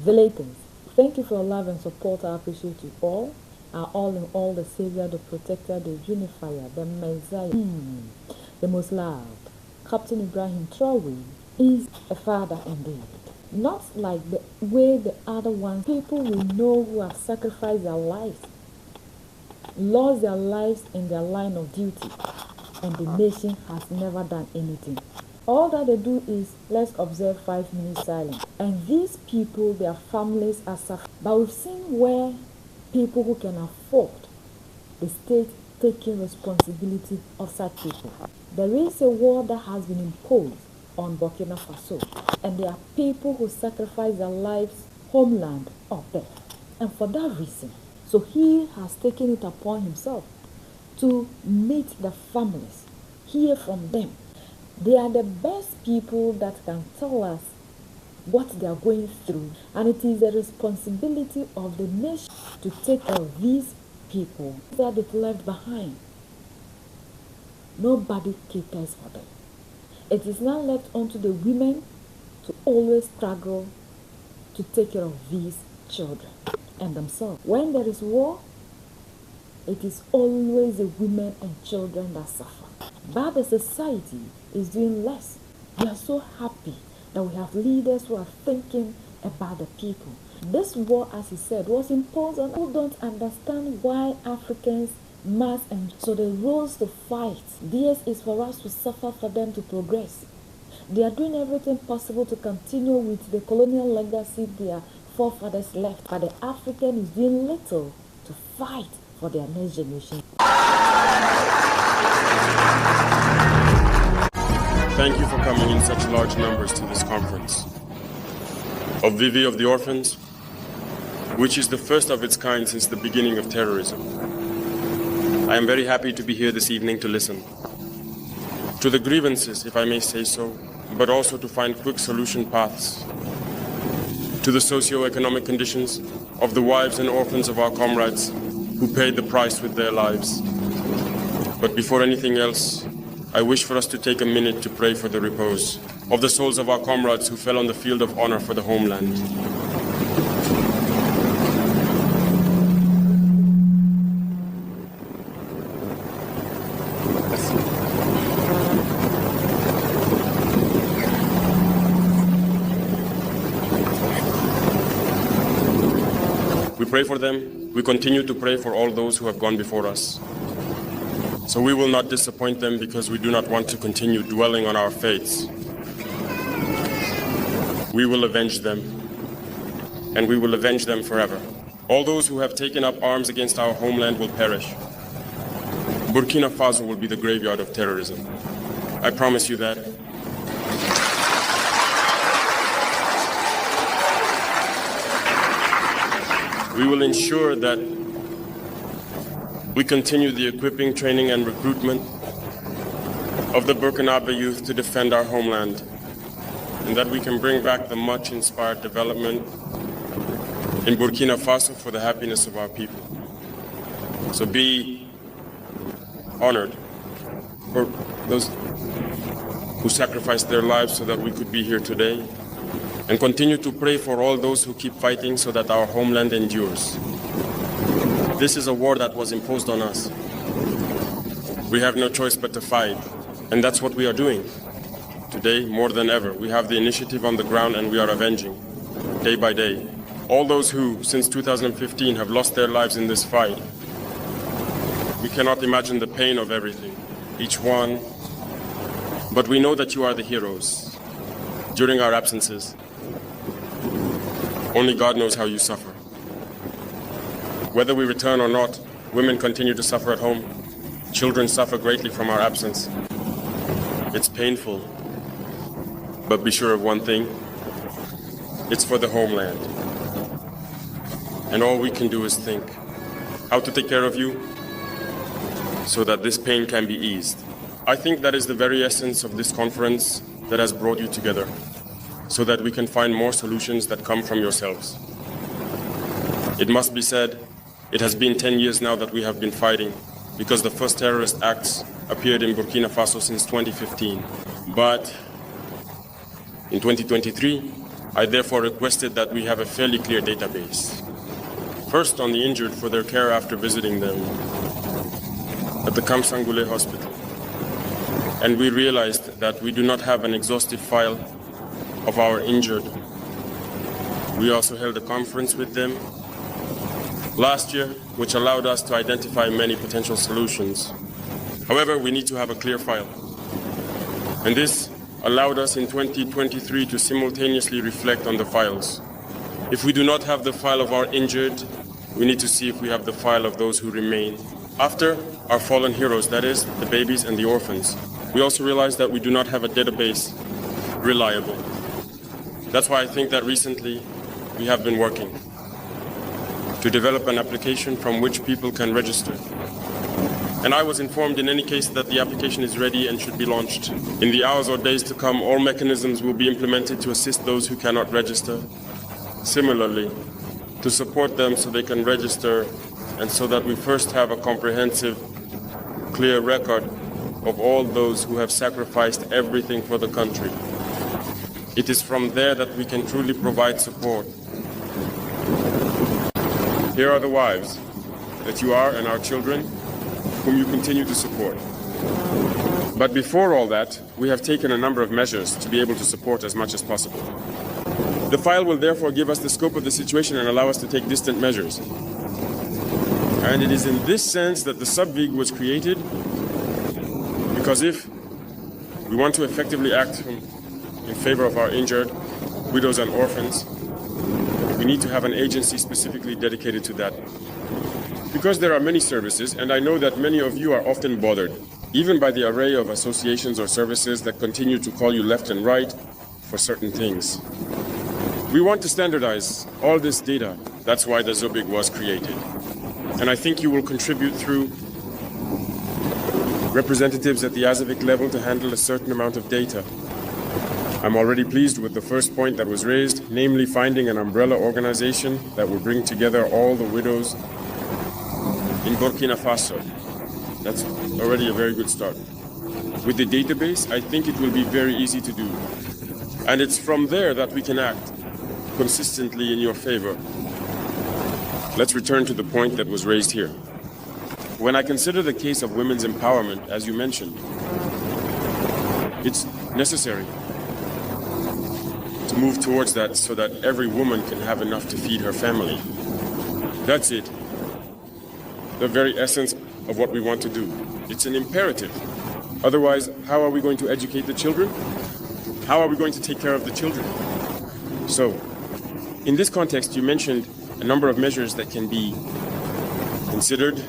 Villators, thank you for your love and support. I appreciate you all. Our all in all, the Savior, the Protector, the Unifier, the Messiah, the most loved. Captain Ibrahim Traore is a father indeed. Not like the way the other ones, people we know who have sacrificed their lives, lost their lives in their line of duty, and the nation has never done anything. All that they do is, let's observe 5 minutes silence. And these people, their families are suffering. But we've seen where people who can afford, the state taking responsibility of such people. There is a war that has been imposed on Burkina Faso, and there are people who sacrifice their lives, homeland or death. And for that reason, so he has taken it upon himself to meet the families, hear from them. They are the best people that can tell us what they are going through, and it is the responsibility of the nation to take care of these people that they've left behind. Nobody cares for them. It is now left onto the women to always struggle to take care of these children and themselves. When there is war, it is always the women and children that suffer. But the society is doing less. We are so happy that we have leaders who are thinking about the people. This war, as he said, was imposed on people who don't understand why Africans must, and so they rose to fight. Theirs is for us to suffer for them to progress. They are doing everything possible to continue with the colonial legacy their forefathers left, but the African is doing little to fight for their next generation. Thank you for coming in such large numbers to this conference. Vivi of the Orphans, which is the first of its kind since the beginning of terrorism. I am very happy to be here this evening to listen to the grievances, if I may say so, but also to find quick solution paths to the socioeconomic conditions of the wives and orphans of our comrades who paid the price with their lives. But before anything else, I wish for us to take a minute to pray for the repose of the souls of our comrades who fell on the field of honor for the homeland. We pray for them. We continue to pray for all those who have gone before us. So we will not disappoint them because we do not want to continue dwelling on our fates. We will avenge them, and we will avenge them forever. All those who have taken up arms against our homeland will perish. Burkina Faso will be the graveyard of terrorism. I promise you that. We will ensure that we continue the equipping, training, and recruitment of the Burkinabe youth to defend our homeland, and that we can bring back the much-inspired development in Burkina Faso for the happiness of our people. So be honored for those who sacrificed their lives so that we could be here today, and continue to pray for all those who keep fighting so that our homeland endures. This is a war that was imposed on us. We have no choice but to fight, and that's what we are doing. Today, more than ever, we have the initiative on the ground and we are avenging, day by day, all those who, since 2015, have lost their lives in this fight. We cannot imagine the pain of everything, each one, but we know that you are the heroes. During our absences, only God knows how you suffer. Whether we return or not, women continue to suffer at home. Children suffer greatly from our absence. It's painful, but be sure of one thing, it's for the homeland. And all we can do is think how to take care of you so that this pain can be eased. I think that is the very essence of this conference that has brought you together, so that we can find more solutions that come from yourselves. It must be said, it has been 10 years now that we have been fighting, because the first terrorist acts appeared in Burkina Faso since 2015. But in 2023, I therefore requested that we have a fairly clear database. First, on the injured for their care after visiting them at the Kamsangule Hospital. And we realized that we do not have an exhaustive file of our injured. We also held a conference with them last year, which allowed us to identify many potential solutions. However, we need to have a clear file. And this allowed us in 2023 to simultaneously reflect on the files. If we do not have the file of our injured, we need to see if we have the file of those who remain. After our fallen heroes, that is, the babies and the orphans, we also realized that we do not have a database reliable. That's why I think that recently we have been working to develop an application from which people can register. And I was informed in any case that the application is ready and should be launched. In the hours or days to come, all mechanisms will be implemented to assist those who cannot register. Similarly, to support them so they can register and so that we first have a comprehensive, clear record of all those who have sacrificed everything for the country. It is from there that we can truly provide support. Here are the wives that you are and our children, whom you continue to support. But before all that, we have taken a number of measures to be able to support as much as possible. The file will therefore give us the scope of the situation and allow us to take distant measures. And it is in this sense that the sub-VIG was created, because if we want to effectively act in favor of our injured, widows and orphans, we need to have an agency specifically dedicated to that. Because there are many services, and I know that many of you are often bothered, even by the array of associations or services that continue to call you left and right for certain things. We want to standardize all this data. That's why the ZOBIG was created. And I think you will contribute through representatives at the ASAVIC level to handle a certain amount of data. I'm already pleased with the first point that was raised, namely finding an umbrella organization that will bring together all the widows in Burkina Faso. That's already a very good start. With the database, I think it will be very easy to do. And it's from there that we can act consistently in your favor. Let's return to the point that was raised here. When I consider the case of women's empowerment, as you mentioned, it's necessary to move towards that so that every woman can have enough to feed her family. That's it. The very essence of what we want to do. It's an imperative. Otherwise, how are we going to educate the children? How are we going to take care of the children? So, in this context, you mentioned a number of measures that can be considered,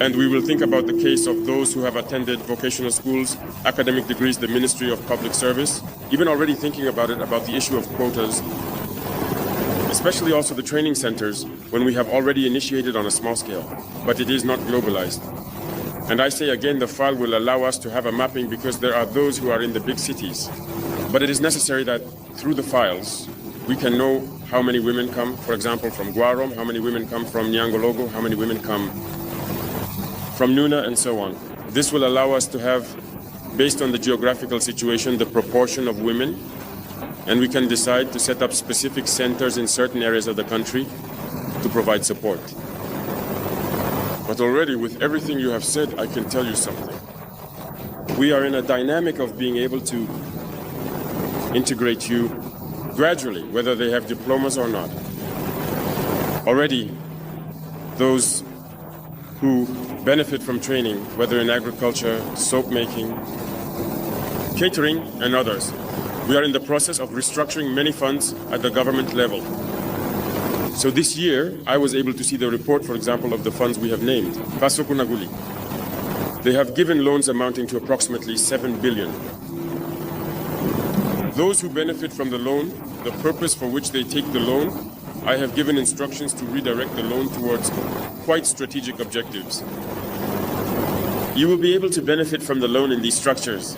and we will think about the case of those who have attended vocational schools, academic degrees, the Ministry of Public Service, even already thinking about it, about the issue of quotas, especially also the training centers when we have already initiated on a small scale, but it is not globalized. And I say again, the file will allow us to have a mapping because there are those who are in the big cities. But it is necessary that through the files, we can know how many women come, for example, from Guarom, how many women come from Nyangologo, how many women come from Nuna, and so on. This will allow us to have, based on the geographical situation, the proportion of women, and we can decide to set up specific centers in certain areas of the country to provide support. But already, with everything you have said, I can tell you something. We are in a dynamic of being able to integrate you gradually, whether they have diplomas or not. Already, those who benefit from training, whether in agriculture, soap making, catering, and others, we are in the process of restructuring many funds at the government level. So this year, I was able to see the report, for example, of the funds we have named. Fasokunaguli. They have given loans amounting to approximately 7 billion. Those who benefit from the loan, the purpose for which they take the loan, I have given instructions to redirect the loan towards quite strategic objectives. You will be able to benefit from the loan in these structures.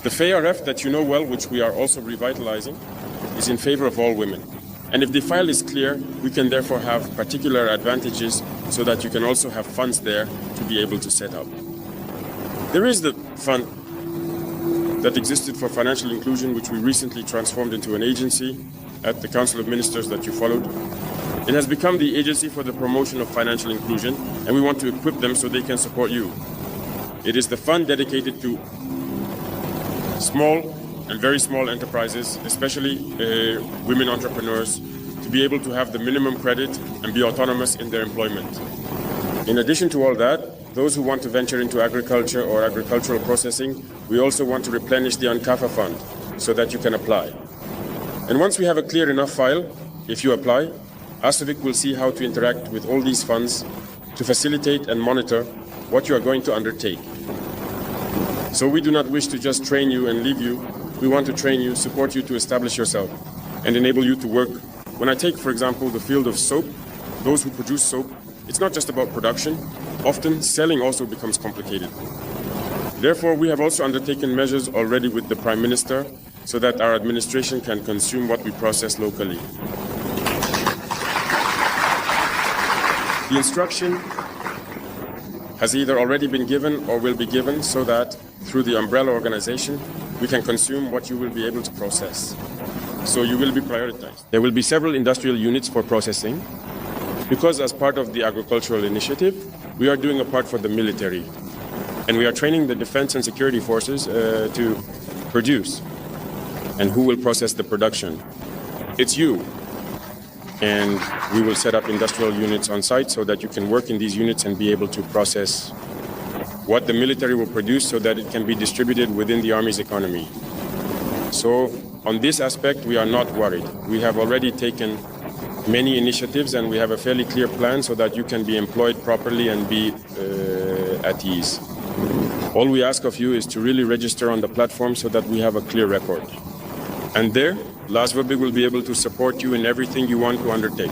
The FARF that you know well, which we are also revitalizing, is in favor of all women. And if the file is clear, we can therefore have particular advantages so that you can also have funds there to be able to set up. There is the that existed for financial inclusion, which we recently transformed into an agency at the Council of Ministers that you followed. It has become the agency for the promotion of financial inclusion, and we want to equip them so they can support you. It is the fund dedicated to small and very small enterprises, especially women entrepreneurs, to be able to have the minimum credit and be autonomous in their employment. In addition to all that, those who want to venture into agriculture or agricultural processing, we also want to replenish the ANCAFA fund so that you can apply. And once we have a clear enough file, if you apply, ASOVIC will see how to interact with all these funds to facilitate and monitor what you are going to undertake. So we do not wish to just train you and leave you. We want to train you, support you to establish yourself, and enable you to work. When I take, for example, the field of soap, those who produce soap, it's not just about production. Often, selling also becomes complicated. Therefore, we have also undertaken measures already with the Prime Minister so that our administration can consume what we process locally. The instruction has either already been given or will be given so that through the umbrella organization, we can consume what you will be able to process. So you will be prioritized. There will be several industrial units for processing because as part of the agricultural initiative, we are doing a part for the military. And we are training the defense and security forces to produce. And who will process the production? It's you. And we will set up industrial units on site so that you can work in these units and be able to process what the military will produce so that it can be distributed within the Army's economy. So on this aspect, we are not worried. We have already taken many initiatives and we have a fairly clear plan so that you can be employed properly and be at ease. All we ask of you is to really register on the platform so that we have a clear record. And there, LASVABIG will be able to support you in everything you want to undertake.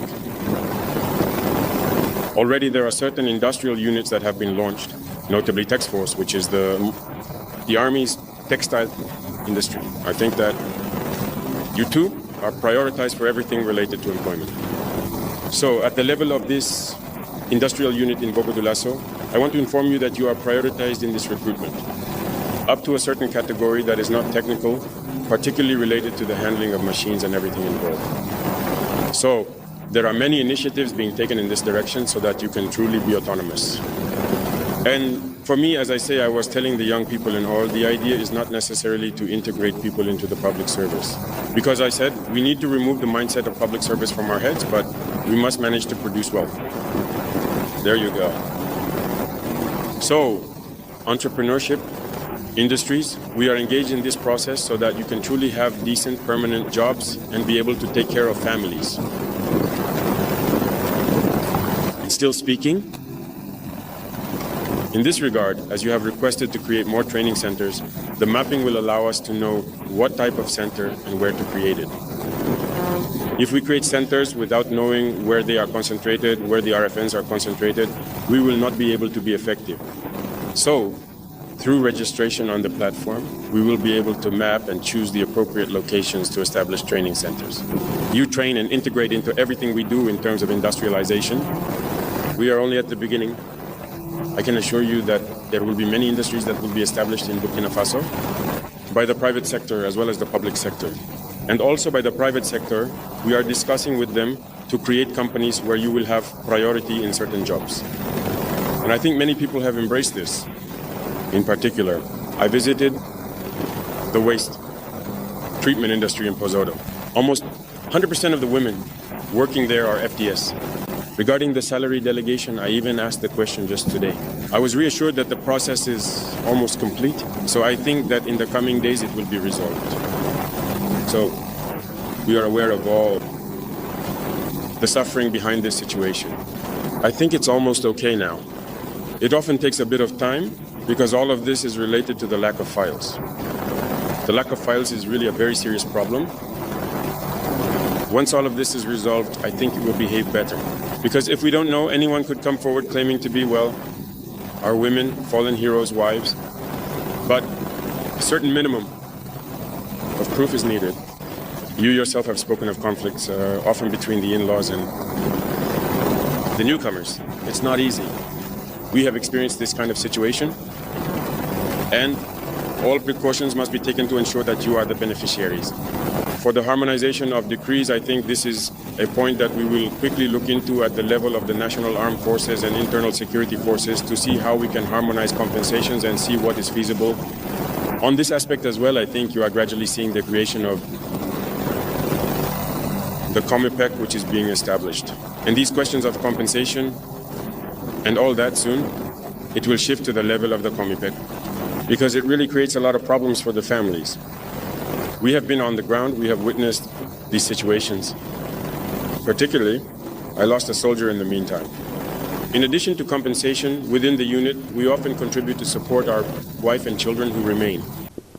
Already there are certain industrial units that have been launched, notably Texforce, which is the Army's textile industry. I think that you too are prioritized for everything related to employment. So at the level of this industrial unit in Bobo Dioulasso, I want to inform you that you are prioritized in this recruitment, up to a certain category that is not technical, particularly related to the handling of machines and everything involved. So there are many initiatives being taken in this direction so that you can truly be autonomous. And for me, as I say, I was telling the young people in all, the idea is not necessarily to integrate people into the public service. Because I said, we need to remove the mindset of public service from our heads, but we must manage to produce wealth. There you go. So, entrepreneurship, industries, we are engaged in this process so that you can truly have decent, permanent jobs and be able to take care of families. Still speaking, in this regard, as you have requested to create more training centers, the mapping will allow us to know what type of center and where to create it. If we create centers without knowing where they are concentrated, where the RFNs are concentrated, we will not be able to be effective. So, through registration on the platform, we will be able to map and choose the appropriate locations to establish training centers. You train and integrate into everything we do in terms of industrialization. We are only at the beginning. I can assure you that there will be many industries that will be established in Burkina Faso by the private sector as well as the public sector. And also by the private sector, we are discussing with them to create companies where you will have priority in certain jobs. And I think many people have embraced this. In particular, I visited the waste treatment industry in Pozodo. Almost 100% of the women working there are FDS. Regarding the salary delegation, I even asked the question just today. I was reassured that the process is almost complete, so I think that in the coming days it will be resolved. So we are aware of all the suffering behind this situation. I think it's almost okay now. It often takes a bit of time because all of this is related to the lack of files. The lack of files is really a very serious problem. Once all of this is resolved, I think it will behave better. Because if we don't know, anyone could come forward claiming to be, well, our women, fallen heroes' wives. But a certain minimum of proof is needed. You yourself have spoken of conflicts, often between the in-laws and the newcomers. It's not easy. We have experienced this kind of situation. And All precautions must be taken to ensure that you are the beneficiaries. For the harmonization of decrees, I think this is a point that we will quickly look into at the level of the National Armed Forces and Internal Security Forces to see how we can harmonize compensations and see what is feasible. On this aspect as well, I think you are gradually seeing the creation of the COMIPEC, which is being established. And these questions of compensation and all that soon, it will shift to the level of the COMIPEC because it really creates a lot of problems for the families. We have been on the ground, we have witnessed these situations. Particularly, I lost a soldier in the meantime. In addition to compensation, within the unit, we often contribute to support our wife and children who remain.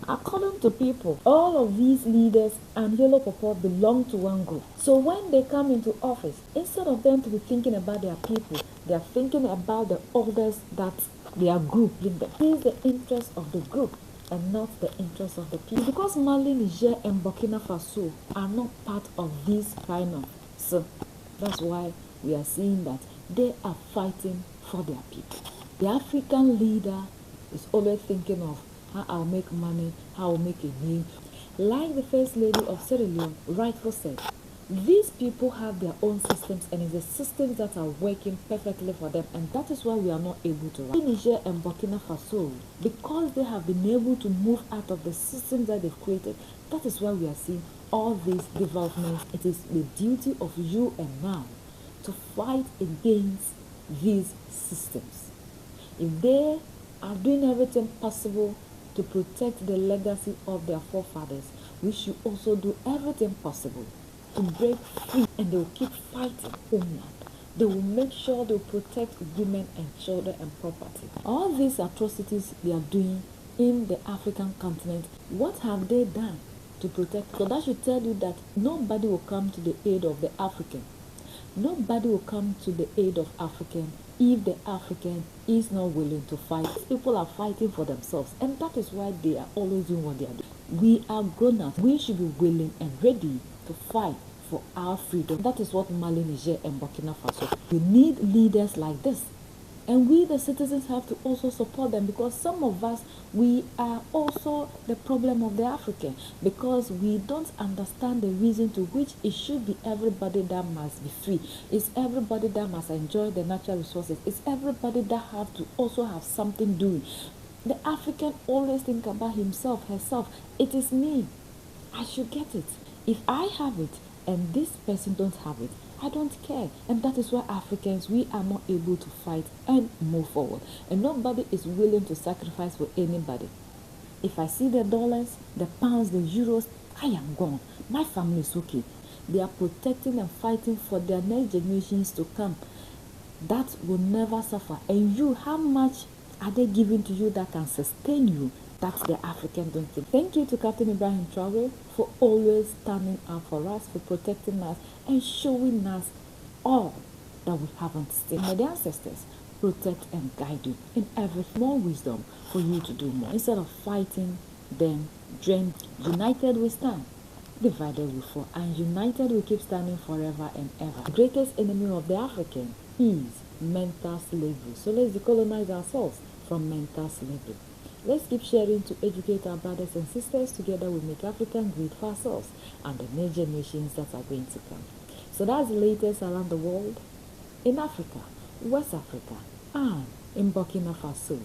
According to people, all of these leaders and Yellow Papa belong to one group. So when they come into office, instead of them to be thinking about their people, they are thinking about the orders that their group give them. It is the interest of the group and not the interest of the people. Because Mali, Niger, and Burkina Faso are not part of this kind of. So that's why we are seeing that they are fighting for their people. The African leader is always thinking of how I'll make money, how I'll make a name. Like the First Lady of Sierra Leone rightfully said, these people have their own systems and it's the systems that are working perfectly for them, and that is why we are not able to run. Niger and Burkina Faso, because they have been able to move out of the systems that they've created, that is why we are seeing all these developments. It is the duty of you and now to fight against these systems. If they are doing everything possible to protect the legacy of their forefathers, we should also do everything possible to break free, and they will keep fighting homeland. They will make sure they will protect women and children and property. All these atrocities they are doing in the African continent, what have they done to protect? So that should tell you that nobody will come to the aid of the African. Nobody will come to the aid of African if the African is not willing to fight. People are fighting for themselves, and that is why they are always doing what they are doing. We are grown-ups. We should be willing and ready to fight for our freedom. That is what Mali, Niger, and Burkina Faso. We need leaders like this. And we, the citizens, have to also support them, because some of us, we are also the problem of the African, because we don't understand the reason to which it should be everybody that must be free. It's everybody that must enjoy the natural resources. It's everybody that have to also have something doing. The African always think about himself, herself. It is me. I should get it. If I have it and this person don't have it, I don't care. And that is why Africans, we are not able to fight and move forward. And nobody is willing to sacrifice for anybody. If I see the dollars, the pounds, the euros, I am gone. My family is okay. They are protecting and fighting for their next generations to come. That will never suffer. And you, how much are they giving to you that can sustain you? That's the African don't think. Thank you to Captain Ibrahim Traore for always standing up for us, for protecting us, and showing us all that we haven't seen. May the ancestors protect and guide you in every more wisdom for you to do more. Instead of fighting them, united we stand, divided we fall, and united we keep standing forever and ever. The greatest enemy of the African is mental slavery. So let's decolonize ourselves from mental slavery. Let's keep sharing to educate our brothers and sisters. Together we make Africa great for ourselves and the next generations that are going to come. So that's the latest around the world, in Africa, West Africa, and in Burkina Faso.